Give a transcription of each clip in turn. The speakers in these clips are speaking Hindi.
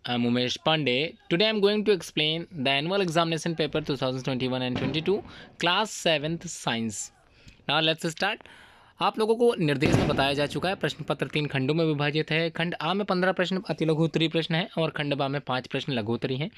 I'm Umesh Pandey. Today I'm going to explain the annual examination paper 2021 and 22 class 7th science. Now let's start. आप लोगों को निर्देश में बताया जा चुका है प्रश्न पत्र 3 खंडों में विभाजित है। खंड आ में 15 प्रश्न अति लघु उत्तरीय प्रश्न है और खंड बा में 5 प्रश्न लघु उत्तरीय हैं।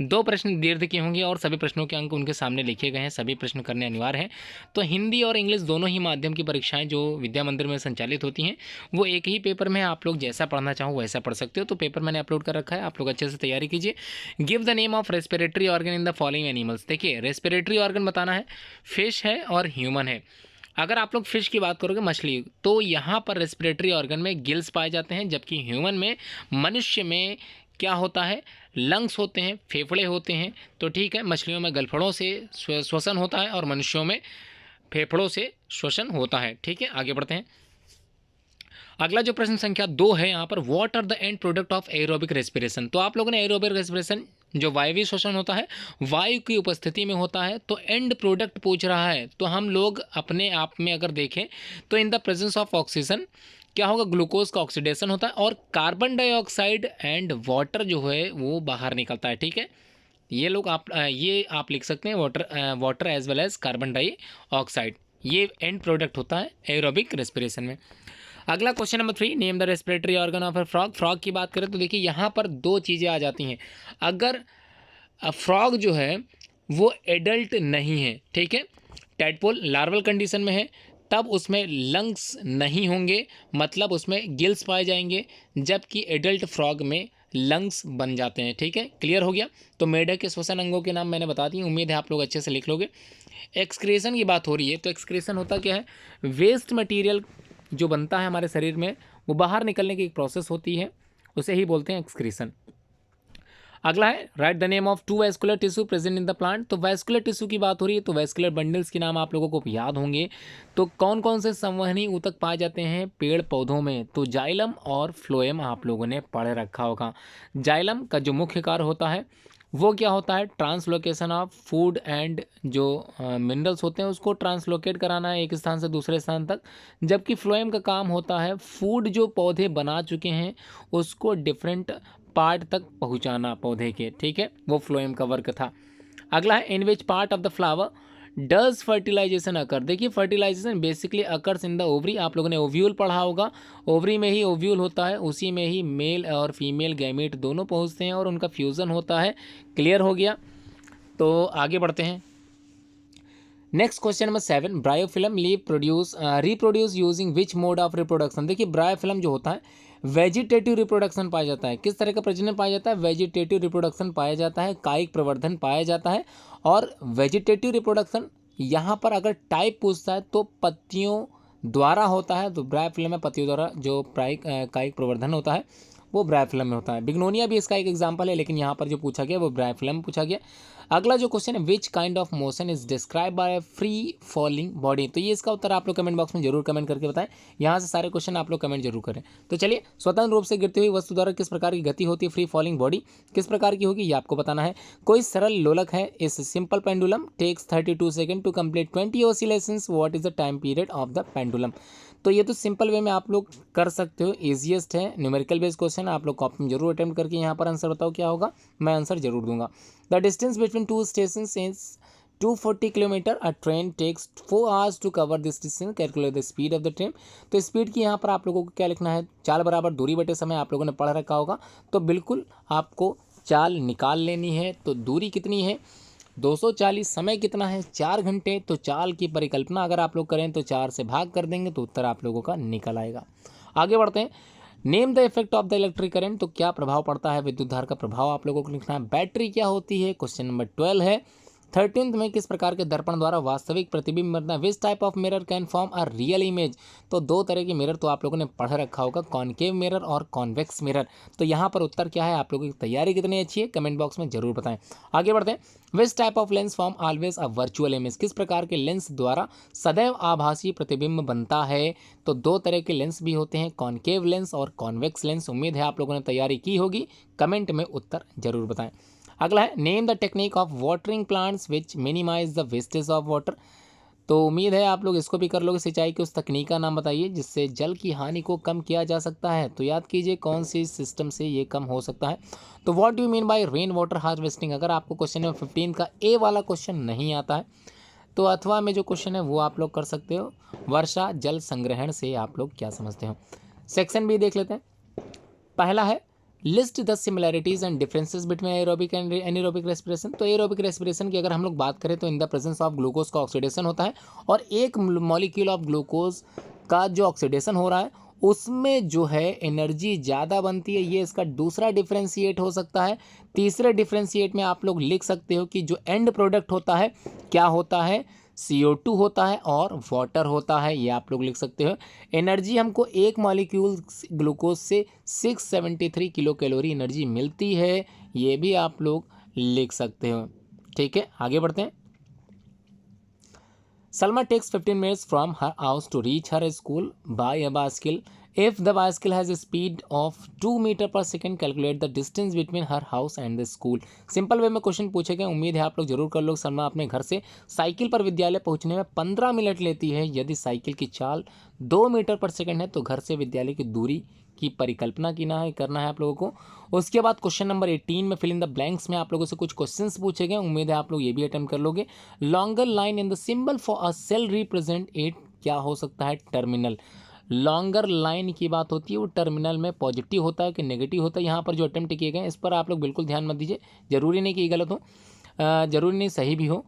2 प्रश्न दीर्घ के होंगे और सभी प्रश्नों के अंक उनके सामने लिखे गए हैं। सभी प्रश्न करने अनिवार्य हैं। तो हिंदी और इंग्लिश दोनों ही माध्यम की परीक्षाएं जो विद्या मंदिर में संचालित होती हैं वो एक ही पेपर में आप लोग जैसा पढ़ना चाहो वैसा पढ़ सकते हो। तो पेपर मैंने अपलोड कर रखा है, आप लोग अच्छे से तैयारी कीजिए। Give the name of respiratory organ in the following animals. देखिए रेस्पिरेटरी ऑर्गन बताना है, फिश है और ह्यूमन है। अगर आप लोग फिश की बात करोगे मछली, तो यहाँ पर रेस्पिरेटरी ऑर्गन में गिल्स पाए जाते हैं, जबकि ह्यूमन में मनुष्य में क्या होता है, लंग्स होते हैं, फेफड़े होते हैं। तो ठीक है, मछलियों में गलफड़ों से श्वसन होता है और मनुष्यों में फेफड़ों से श्वसन होता है। ठीक है, आगे बढ़ते हैं। अगला जो प्रश्न संख्या 2 है यहाँ पर, what are the end product of aerobic respiration. तो आप लोगों ने एरोबिक रेस्पिरेशन जो वायवीय श्वसन होता है वायु की उपस्थिति में होता है, तो एंड प्रोडक्ट पूछ रहा है। तो हम लोग अपने आप में अगर देखें तो in the presence of oxygen क्या होगा, ग्लूकोज का ऑक्सीडेशन होता है और कार्बन डाइऑक्साइड एंड वाटर जो है वो बाहर निकलता है। ठीक है, ये आप लिख सकते हैं, water as well as carbon dioxide, ये एंड प्रोडक्ट होता है एरोबिक रेस्पिरेशन में। अगला question number 3, name the respiratory organ of a frog. Frog की बात करें तो देखिए यहाँ पर 2 चीज़ें आ जाती हैं। अगर फ्रॉग जो है वो एडल्ट नहीं है, ठीक है, टैडपोल लार्वल कंडीशन में है, तब उसमें लंग्स नहीं होंगे, मतलब उसमें गिल्स पाए जाएंगे, जबकि एडल्ट फ्रॉग में लंग्स बन जाते हैं। ठीक है, क्लियर हो गया। तो मेढक के श्वसन अंगों के नाम मैंने बता दी, उम्मीद है आप लोग अच्छे से लिख लोगे। एक्सक्रीशन की बात हो रही है, तो एक्सक्रीशन होता क्या है, वेस्ट मटेरियल जो बनता है हमारे शरीर में वो बाहर निकलने की एक प्रोसेस होती है, उसे ही बोलते हैं एक्सक्रीशन। अगला है, right the name of 2 vascular tissue present in the plant. तो वैस्कुलर टिश्यू की बात हो रही है, तो वैस्कुलर बंडल्स के नाम आप लोगों को याद होंगे। तो कौन कौन से संवहनी ऊतक पाए जाते हैं पेड़ पौधों में, तो जाइलम और फ्लोएम आप लोगों ने पढ़ रखा होगा। जाइलम का जो मुख्य कार्य होता है वो क्या होता है, ट्रांसलोकेशन ऑफ फूड एंड जो मिनरल्स होते हैं उसको ट्रांसलोकेट कराना है एक स्थान से दूसरे स्थान तक, जबकि फ्लोएम का काम होता है फूड जो पौधे बना चुके हैं उसको डिफरेंट पार्ट तक पहुंचाना पौधे के। ठीक है, वो फ्लोएम का वर्क था। अगला है, in which part of the flower does fertilisation occur. देखिए fertilisation basically occurs in the ovary. आप लोगों ने ओव्यूल पढ़ा होगा, ओवरी में ही ओव्यूल होता है, उसी में ही मेल और फीमेल गैमेट दोनों पहुंचते हैं और उनका फ्यूज़न होता है। क्लियर हो गया, तो आगे बढ़ते हैं। Next question number 7, bryophyllum reproduce using which mode of reproduction. देखिए ब्रायोफिल्म जो होता है वेजिटेटिव रिप्रोडक्शन पाया जाता है। किस तरह का प्रजनन पाया जाता है, वेजिटेटिव रिप्रोडक्शन पाया जाता है, कायिक प्रवर्धन पाया जाता है। और वेजिटेटिव रिप्रोडक्शन यहाँ पर अगर टाइप पूछता है तो पत्तियों द्वारा होता है, तो ब्रायोफिल्म में पत्तियों द्वारा जो कायिक प्रवर्धन होता है वो ब्रायोफिल्म में होता है। बिग्नोनिया भी इसका एक एग्जाम्पल है, लेकिन यहाँ पर जो पूछा गया वो ब्रायोफिल्म पूछा गया। अगला जो क्वेश्चन है, which kind of motion is describe by free falling body. तो ये इसका उत्तर आप लोग कमेंट बॉक्स में जरूर कमेंट करके बताएं। यहाँ से सारे क्वेश्चन आप लोग कमेंट जरूर करें। तो चलिए, स्वतंत्र रूप से गिरती हुई वस्तु द्वारा किस प्रकार की गति होती है, फ्री फॉलिंग बॉडी किस प्रकार की होगी ये आपको बताना है। कोई सरल लोलक है, इस simple pendulum takes 32 second to complete 20 oscillations, what is the time period of the pendulum. तो ये तो सिंपल वे में आप लोग कर सकते हो, ईजिएस्ट है, न्यूमेरिकल बेस्ड क्वेश्चन। आप लोग कॉपी में जरूर अटेम्प्ट करके यहाँ पर आंसर बताओ क्या होगा, मैं आंसर जरूर दूंगा। The distance between 2 stations is 240 kilometre, a train takes 4 hours to cover this distance, calculate the speed of the train. तो स्पीड की यहाँ पर आप लोगों को क्या लिखना है, चाल बराबर दूरी बटे समय, आप लोगों ने पढ़ रखा होगा। तो बिल्कुल आपको चाल निकाल लेनी है। तो दूरी कितनी है 240, समय कितना है 4 घंटे। तो चाल की परिकल्पना अगर आप लोग करें तो 4 से भाग कर देंगे तो उत्तर आप लोगों का निकल आएगा। आगे बढ़ते हैं, name the effect of the electric current. तो क्या प्रभाव पड़ता है विद्युत धारा का प्रभाव आप लोगों को लिखना है। बैटरी क्या होती है, क्वेश्चन नंबर 12 है। 13th में किस प्रकार के दर्पण द्वारा वास्तविक प्रतिबिंब बनता है, which type of mirror can form a real image. तो 2 तरह के मिरर तो आप लोगों ने पढ़ रखा होगा, कॉनकेव मिरर और कॉन्वेक्स मिरर। तो यहाँ पर उत्तर क्या है, आप लोगों की तैयारी कितनी अच्छी है कमेंट बॉक्स में जरूर बताएं। आगे बढ़ते हैं, which type of lens form always a virtual image. किस प्रकार के लेंस द्वारा सदैव आभासी प्रतिबिंब बनता है। तो 2 तरह के लेंस भी होते हैं, कॉनकेव लेंस और कॉन्वेक्स लेंस। उम्मीद है आप लोगों ने तैयारी की होगी, कमेंट में उत्तर जरूर बताएं। अगला है, name the technique of watering plants which minimise the wastage of water. तो उम्मीद है आप लोग इसको भी कर लोगे। सिंचाई की उस तकनीक का नाम बताइए जिससे जल की हानि को कम किया जा सकता है। तो याद कीजिए कौन सी सिस्टम से ये कम हो सकता है। तो what do you mean by rain water harvesting. अगर आपको क्वेश्चन नंबर 15 का ए वाला क्वेश्चन नहीं आता है तो अथवा में जो क्वेश्चन है वो आप लोग कर सकते हो, वर्षा जल संग्रहण से आप लोग क्या समझते हो। सेक्शन बी देख लेते हैं। पहला है list the similarities and differences between aerobic and anaerobic respiration. तो एरोबिक रेस्पिरेशन की अगर हम लोग बात करें तो in the presence of glucose का ऑक्सीडेशन होता है और एक मॉलिक्यूल ऑफ ग्लूकोज का जो ऑक्सीडेशन हो रहा है उसमें जो है एनर्जी ज़्यादा बनती है। ये इसका दूसरा डिफरेंशिएट हो सकता है। तीसरे डिफरेंशिएट में आप लोग लिख सकते हो कि जो एंड प्रोडक्ट होता है क्या होता है, CO2 होता है और वाटर होता है। ये आप लोग लिख सकते हो। एनर्जी हमको एक मॉलिक्यूल ग्लूकोज से 673 किलो कैलोरी एनर्जी मिलती है, ये भी आप लोग लिख सकते हो। ठीक है, आगे बढ़ते हैं। Salma takes 15 minutes from her house to reach her school by a bicycle. If the bicycle has a speed of 2 metre पर second, calculate the distance between her house and the school. Simple way में क्वेश्चन पूछे गए, उम्मीद है आप लोग जरूर कर लो। सलमा अपने घर से साइकिल पर विद्यालय पहुंचने में 15 मिनट लेती है। यदि साइकिल की चाल 2 मीटर पर सेकेंड है तो घर से विद्यालय की दूरी की परिकल्पना करना है आप लोगों को। उसके बाद क्वेश्चन नंबर 18 में फिल इन द ब्लैंक्स में आप लोगों से कुछ क्वेश्चंस पूछे गए, उम्मीद है आप लोग ये भी अटेम्प्ट कर लोगे। Longer line in the symbol for a cell represent it, क्या हो सकता है, टर्मिनल। लॉन्गर लाइन की बात होती है वो टर्मिनल में पॉजिटिव होता है कि नेगेटिव होता है। यहाँ पर जो अटेम्प्ट किए गए इस पर आप लोग बिल्कुल ध्यान मत दीजिए, जरूरी नहीं कि गलत हो, जरूरी नहीं सही भी हो।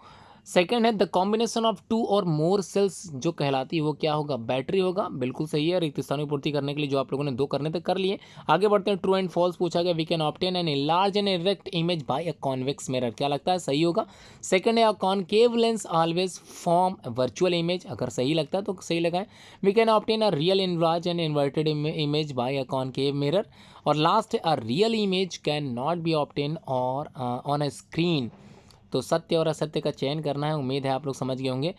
सेकंड है द कॉम्बिनेशन ऑफ 2 और मोर सेल्स जो कहलाती है वो क्या होगा, बैटरी होगा, बिल्कुल सही है। रिक्त स्थानों की पूर्ति करने के लिए जो आप लोगों ने 2 करने थे कर लिए। आगे बढ़ते हैं, ट्रू एंड फॉल्स पूछा गया। We can obtain an large and erect image by a convex mirror, क्या लगता है सही होगा। सेकंड है a concave lens always form virtual image, अगर सही लगता है तो सही लगाएं। We can obtain a real inverse and inverted image by a concave mirror. और लास्ट है a real image can not be obtain और ऑन अ स्क्रीन। तो सत्य और असत्य का चयन करना है, उम्मीद है आप लोग समझ गए होंगे।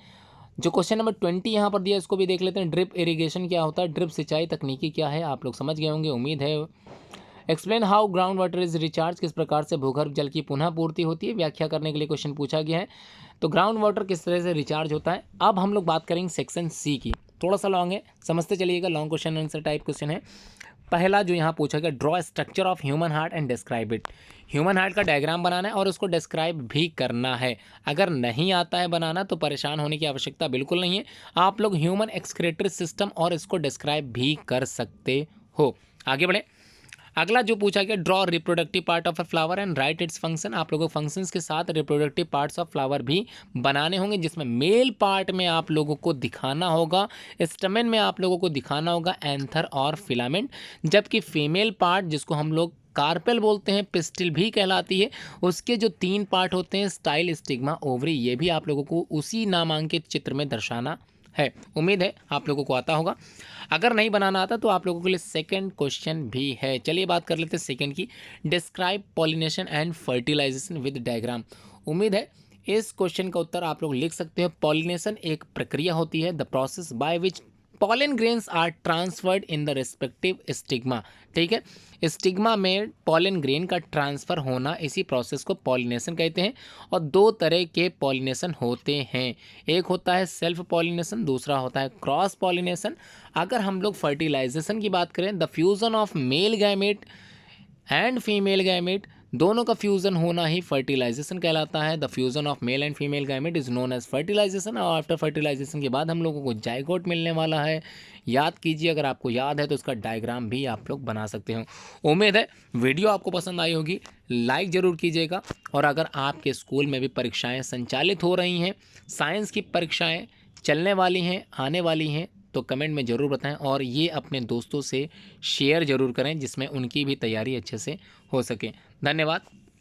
जो क्वेश्चन नंबर 20 यहाँ पर दिया इसको भी देख लेते हैं। ड्रिप इरिगेशन क्या होता है, ड्रिप सिंचाई तकनीकी क्या है, आप लोग समझ गए होंगे उम्मीद है। Explain how ground water is recharge, किस प्रकार से भूगर्भ जल की पुनः पूर्ति होती है, व्याख्या करने के लिए क्वेश्चन पूछा गया है। तो ग्राउंड वाटर किस तरह से रिचार्ज होता है। अब हम लोग बात करेंगे सेक्शन सी की, थोड़ा सा लॉन्ग है, समझते चलिएगा, long question answer type question है। पहला जो यहाँ पूछा गया, draw structure of human heart and describe it. Human heart का डायग्राम बनाना है और उसको डिस्क्राइब भी करना है। अगर नहीं आता है बनाना तो परेशान होने की आवश्यकता बिल्कुल नहीं है, आप लोग ह्यूमन एक्सक्रीटरी सिस्टम और इसको डिस्क्राइब भी कर सकते हो। आगे बढ़े। अगला जो पूछा गया, draw reproductive part of a flower and right its function. आप लोगों को फंक्शंस के साथ रिप्रोडक्टिव पार्ट्स ऑफ फ्लावर भी बनाने होंगे, जिसमें मेल पार्ट में आप लोगों को दिखाना होगा, स्टमेन में आप लोगों को दिखाना होगा एंथर और फिलामेंट, जबकि फीमेल पार्ट जिसको हम लोग कार्पेल बोलते हैं, पिस्टिल भी कहलाती है, उसके जो 3 पार्ट होते हैं, स्टाइल, स्टिग्मा, ओवरी, ये भी आप लोगों को उसी नामांकित चित्र में दर्शाना है। उम्मीद है आप लोगों को आता होगा। अगर नहीं बनाना आता तो आप लोगों के लिए सेकंड क्वेश्चन भी है। चलिए बात कर लेते हैं सेकंड की। Describe pollination and fertilisation with diagram. उम्मीद है इस क्वेश्चन का उत्तर आप लोग लिख सकते हो। पॉलिनेशन एक प्रक्रिया होती है, the process by which pollen grains are transferred in the respective stigma. ठीक है, स्टिग्मा में पॉलन ग्रेन का ट्रांसफ़र होना, इसी प्रोसेस को पॉलिनेशन कहते हैं। और 2 तरह के पॉलिनेशन होते हैं, एक होता है सेल्फ पॉलिनेशन, दूसरा होता है क्रॉस पॉलिनेशन। अगर हम लोग फर्टिलाइजेशन की बात करें, the fusion of male gamete and female gamete, दोनों का फ्यूज़न होना ही फर्टिलाइजेशन कहलाता है। The fusion of male and female gamete is known as fertilisation. और आफ्टर फर्टिलाइजेशन के बाद हम लोगों को जाइगोट मिलने वाला है। याद कीजिए, अगर आपको याद है तो इसका डायग्राम भी आप लोग बना सकते हो। उम्मीद है वीडियो आपको पसंद आई होगी, लाइक ज़रूर कीजिएगा। और अगर आपके स्कूल में भी परीक्षाएँ संचालित हो रही हैं, साइंस की परीक्षाएँ चलने वाली हैं, आने वाली हैं, तो कमेंट में ज़रूर बताएं और ये अपने दोस्तों से शेयर ज़रूर करें जिसमें उनकी भी तैयारी अच्छे से हो सके। धन्यवाद।